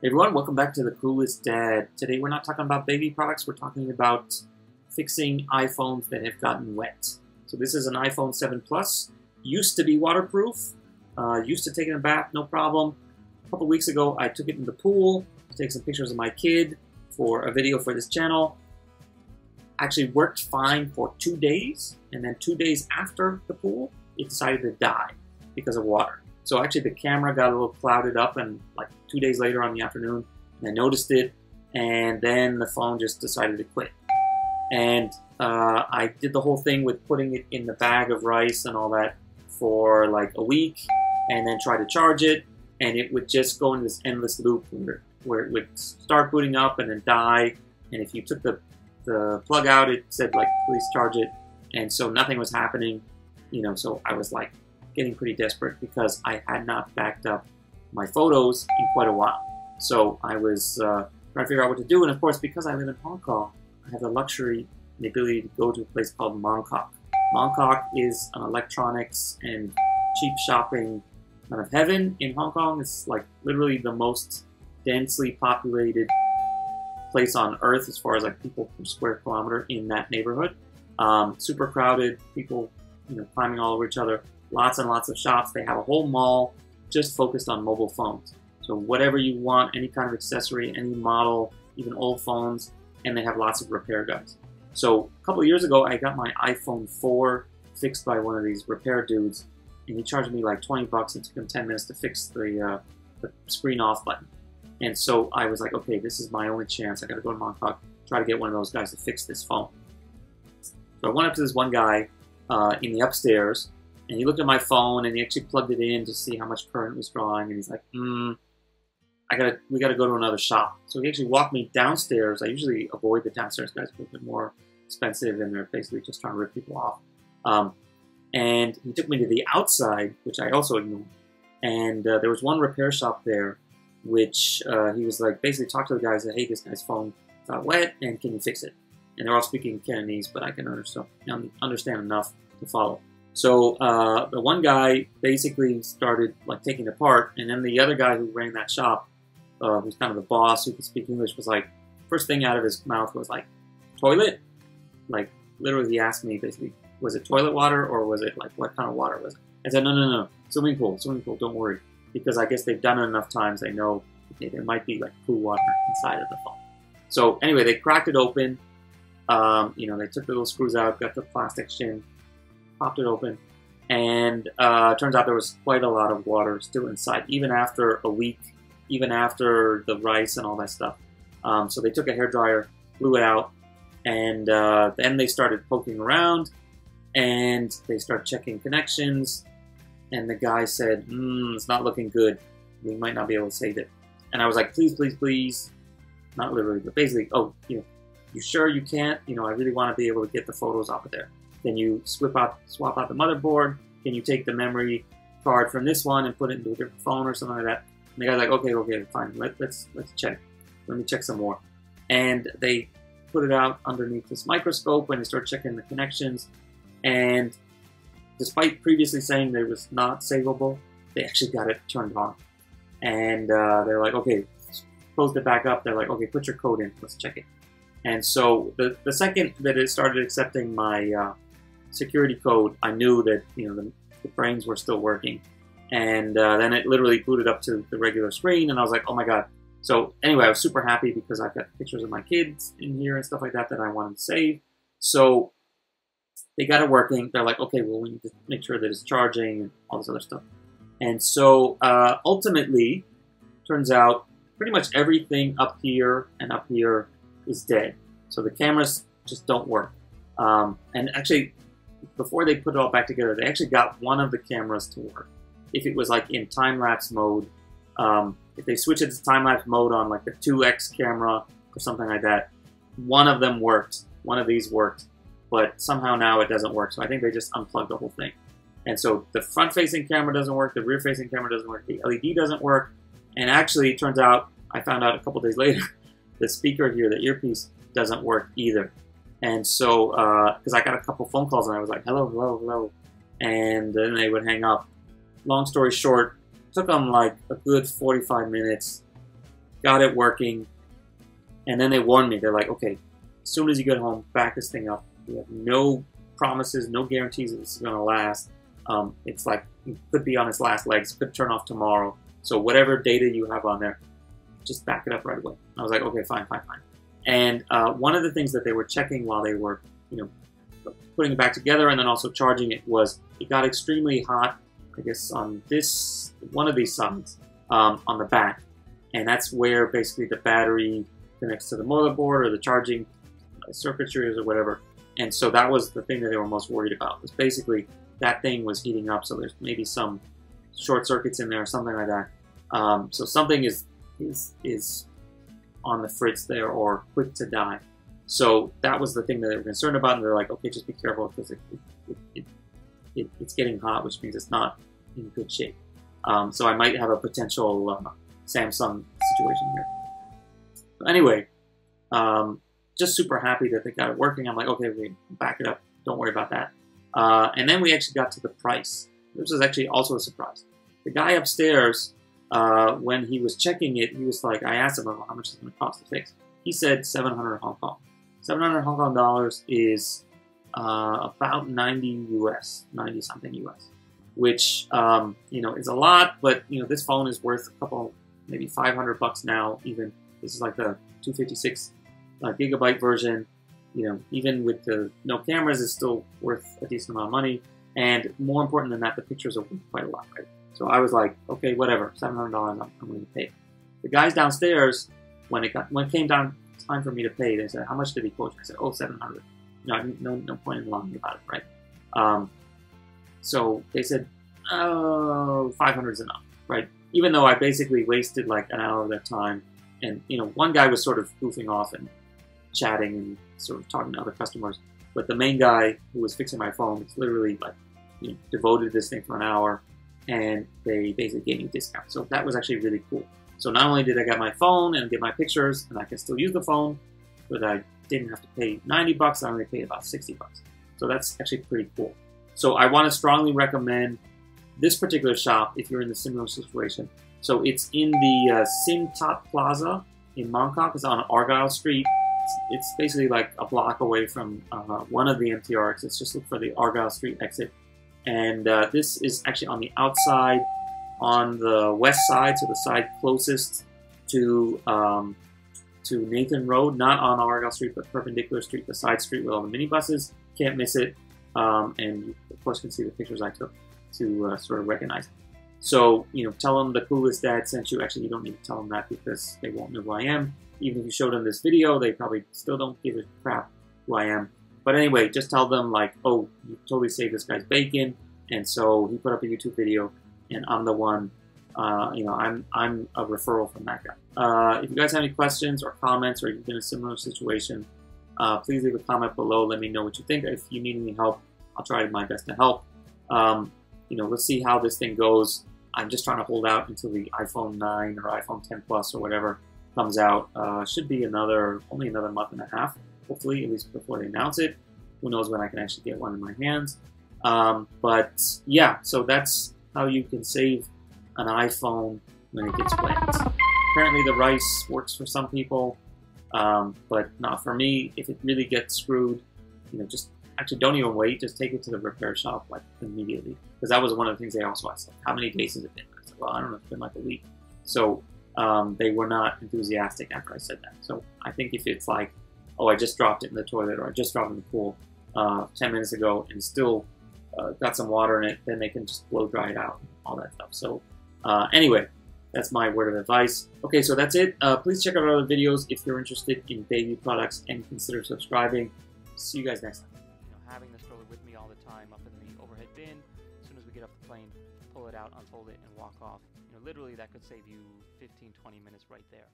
Hey everyone, welcome back to the Clueless Dad. Today we're not talking about baby products, we're talking about fixing iPhones that have gotten wet. So this is an iPhone 7 Plus. Used to be waterproof, used to take it in a bath, no problem. A couple weeks ago I took it in the pool to take some pictures of my kid for a video for this channel. Actually worked fine for 2 days, and then 2 days after the pool, it decided to die because of water. So actually the camera got a little clouded up, and like 2 days later on the afternoon, I noticed it, and then the phone just decided to quit. And I did the whole thing with putting it in the bag of rice and all that for like a week, and then try to charge it, and it would just go in this endless loop where it would start booting up and then die, and if you took the plug out, it said like, please charge it, and so nothing was happening, you know. So I was like getting pretty desperate because I had not backed up my photos in quite a while. So I was trying to figure out what to do, and of course, because I live in Hong Kong, I have the luxury and the ability to go to a place called Mongkok. Mongkok is an electronics and cheap shopping kind of heaven in Hong Kong. It's like literally the most densely populated place on earth as far as like people per square kilometer in that neighborhood. Super crowded, people, you know, climbing all over each other. Lots and lots of shops. They have a whole mall just focused on mobile phones. So whatever you want, any kind of accessory, any model, even old phones, and they have lots of repair guys. So a couple of years ago, I got my iPhone 4 fixed by one of these repair dudes, and he charged me like 20 bucks and took him 10 minutes to fix the screen off button. And so I was like, okay, this is my only chance. I gotta go to Mongkok, try to get one of those guys to fix this phone. So I went up to this one guy in the upstairs, and he looked at my phone, and he actually plugged it in to see how much current it was drawing, and he's like, we gotta go to another shop. So he actually walked me downstairs. I usually avoid the downstairs guys because they're more expensive, and they're basically just trying to rip people off. And he took me to the outside, which I also ignored. And there was one repair shop there, which he was like, basically talked to the guys, said, hey, this guy's phone got wet, and can you fix it? And they're all speaking Cantonese, but I can understand enough to follow. So the one guy basically started like taking it apart, and then the other guy who ran that shop, who's kind of the boss, who could speak English, was like, first thing out of his mouth was like, toilet? Like, literally he asked me basically, was it toilet water, or was it like, what kind of water was it? I said, no, swimming pool, don't worry. Because I guess they've done it enough times, they know, okay, there might be like pool water inside of the phone. So anyway, they cracked it open, you know, they took the little screws out, got the plastic shim, popped it open, and turns out there was quite a lot of water still inside, even after a week, even after the rice and all that stuff. So they took a hairdryer, blew it out, and then they started poking around, and they started checking connections, and the guy said, it's not looking good. We might not be able to save it. And I was like, please, not literally, but basically, oh, you know, you sure you can't? You know, I really want to be able to get the photos off of there. Can you swap out the motherboard? Can you take the memory card from this one and put it into a different phone or something like that? And the guy's like, okay, fine. Let's check. Let me check some more. And they put it out underneath this microscope, and they start checking the connections. And despite previously saying that it was not savable, they actually got it turned on. And they're like, okay, closed it back up. They're like, okay, put your code in. Let's check it. And so the second that it started accepting my security code, I knew that, you know, the brains were still working. And then it literally booted up to the regular screen, and I was like, oh my god. So anyway, I was super happy because I've got pictures of my kids in here and stuff like that I wanted to save. So they got it working. They're like, okay, well, we need to make sure that it's charging and all this other stuff. And so ultimately, turns out pretty much everything up here and up here is dead. So the cameras just don't work. And actually, before they put it all back together, they actually got one of the cameras to work. If it was like in time-lapse mode, if they switch it to time-lapse mode on like the 2X camera or something like that, one of them worked. One of these worked. But somehow now it doesn't work. So I think they just unplugged the whole thing. And so the front-facing camera doesn't work, the rear-facing camera doesn't work, the LED doesn't work. And actually, it turns out, I found out a couple days later, the speaker here, the earpiece, doesn't work either. And so, because I got a couple phone calls, and I was like, hello. And then they would hang up. Long story short, took them like a good 45 minutes. got it working, and then they warned me. They're like, okay, as soon as you get home, back this thing up. We have no promises, no guarantees that this is going to last. It's like it could be on its last legs, could turn off tomorrow. So whatever data you have on there, just back it up right away. I was like, okay, fine. And one of the things that they were checking while they were, putting it back together and then also charging it was it got extremely hot, I guess, on one of these sides, on the back. And that's where basically the battery connects to the motherboard or the charging circuitry or whatever. And so that was the thing that they were most worried about. Was basically that thing was heating up, so there's maybe some short circuits in there or something like that. So something is on the fritz there or quick to die. So that was the thing that they were concerned about, and they're like, okay, just be careful because it's getting hot, which means it's not in good shape. So I might have a potential Samsung situation here. But anyway, just super happy that they got it working. I'm like, okay, we back it up. Don't worry about that. And then we actually got to the price. This was actually also a surprise. The guy upstairs, when he was checking it, he was like, I asked him how much it's going to cost to fix. He said 700 Hong Kong. 700 Hong Kong dollars is about 90 US, 90 something US, which, is a lot, but, this phone is worth a couple, maybe 500 bucks now, even. This is like the 256 gigabyte version. Even with the no cameras, it's still worth a decent amount of money. And more important than that, the pictures are worth quite a lot, right? So I was like, okay, whatever, $700, I'm going to pay. The guys downstairs, when it came down time for me to pay, they said, how much did he quote? I said, oh, 700. No point in lying about it, right? So they said, oh, 500 is enough, right? Even though I basically wasted like an hour of their time. And, one guy was sort of goofing off and chatting and sort of talking to other customers. But the main guy who was fixing my phone was literally like, devoted to this thing for an hour, and they basically gave me a discount. So that was actually really cool. So not only did I get my phone and get my pictures, and I can still use the phone, but I didn't have to pay 90 bucks. I only paid about 60 bucks. So that's actually pretty cool. So I want to strongly recommend this particular shop if you're in the similar situation. So it's in the Sin Tat Plaza in Mongkok. It's on Argyle Street. It's basically like a block away from one of the MTR exits. Just look for the Argyle Street exit. And this is actually on the outside, on the west side, so the side closest to Nathan Road, not on Argyle Street, but perpendicular street, the side street with all the minibuses. Can't miss it. And you, of course, can see the pictures I took to sort of recognize it. So, tell them the Clueless dad sent you. Actually, you don't need to tell them that because they won't know who I am. Even if you showed them this video, they probably still don't give a crap who I am. But anyway, just tell them like, oh, you totally saved this guy's bacon, and so he put up a YouTube video, and I'm the one, I'm a referral from that guy. If you guys have any questions or comments, or you've been in a similar situation, please leave a comment below. Let me know what you think. If you need any help, I'll try my best to help. Let's see how this thing goes. I'm just trying to hold out until the iPhone 9 or iPhone 10 Plus or whatever comes out. Should be only another month and a half, hopefully, at least before they announce it. Who knows when I can actually get one in my hands. But yeah, so that's how you can save an iPhone when it gets wet. Apparently the rice works for some people, but not for me. If it really gets screwed, just actually don't even wait. Just take it to the repair shop like immediately. Because that was one of the things they also asked, like, how many days has it been? I said, well, I don't know, it's been like a week. So they were not enthusiastic after I said that. So I think if it's like, oh, I just dropped it in the toilet or I just dropped it in the pool 10 minutes ago and still got some water in it, then they can just blow dry it out, all that stuff. So anyway, that's my word of advice. Okay, so that's it. Please check out our other videos if you're interested in baby products and consider subscribing. See you guys next time. Having this stroller with me all the time up in the overhead bin. As soon as we get off the plane, pull it out, unfold it, and walk off. Literally that could save you 15-20 minutes right there.